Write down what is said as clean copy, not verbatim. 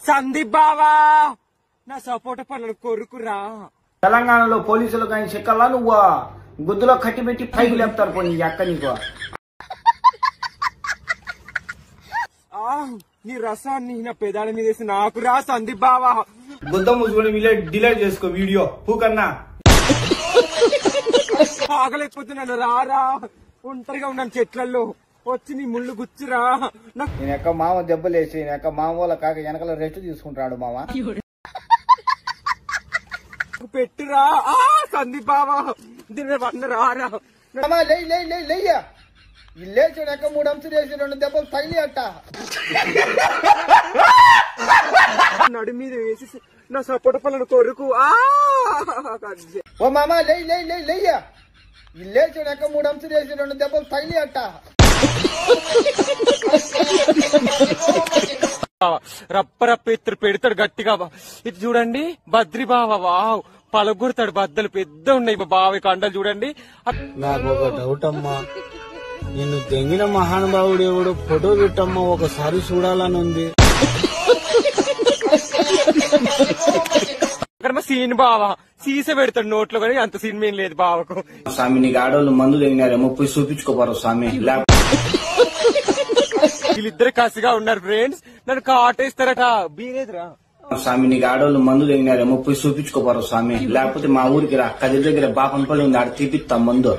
సందీప్ బావా నా సపోర్ట్ పనులు కొరుకురా. తెలంగాణలో పోలీసులు కానీ చెక్కల్లా నువ్వు గుద్దులో కట్టి పెట్టి పైకి లేపుతారు పోనీ అక్క నీకు. నీ రసాన్ని నా పెదాల మీద వేసి నాకు రా సందీప్ బావా. గుద్ద మూసుకొని డిలీట్ చేసుకో వీడియో పూకన్నా. ఆగలేకపోతున్నాను రారా, ఒంటరిగా ఉన్నాను చెట్లలో, వచ్చి నీ ముళ్ళు గుచ్చురా. నేను ఎక్క మామ దెబ్బలేసి నేను ఎక్క మామ వాళ్ళ కాక వెనకాల రెస్ట్ తీసుకుంటాడు మామ. పెట్టురా సందీప్ బావా, దీని వన్న రారా. లేచి ఎక్క 3 అంశాలు వేసి 2 దెబ్బలు తగిలి అట్ట నడు మీద వేసి నా సపోర్ట్ పనులు కొరుకు. ఓ మామ లేచి ఎక్క 3 అంశాలు వేసి 2 దెబ్బలు తగిలి అట్ట రప్ప రప్ప ఎత్తురు పెడతాడు గట్టిగా. ఇది చూడండి బద్రి బావ, వావ్ పలగొడతాడు, బద్దలు పెద్ద ఉన్నాయి బావి కండలు చూడండి. నాకు ఒక డౌట్ అమ్మా, నిన్ను దెంగిన మహానుభావుడు ఎవడు ఫోటో పెట్టమ్మా, ఒకసారి చూడాలని ఉంది. అక్కడ మా సీన్ బావా సీస పెడతాడు నోట్లో, కానీ అంత సీన్ ఏం లేదు బావకు. స్వామి నీకు ఆడవాళ్ళు మందు తెగినారేమో పోయి చూపించుకోపారు స్వామి. వీళ్ళిద్దరు కసిగా ఉన్నారు ఫ్రెండ్స్, నన్ను కాటేస్తారట. బీరేదిరా స్వామి నీకు ఆడవాళ్ళు మందు తెగినారేమో పోయి చూపించుకోపారు స్వామి, లేకపోతే మా ఊరికి రా, కదిరి దగ్గర బాపనపల్లి ఉంది, ఆడ తీపిస్తాం మందు.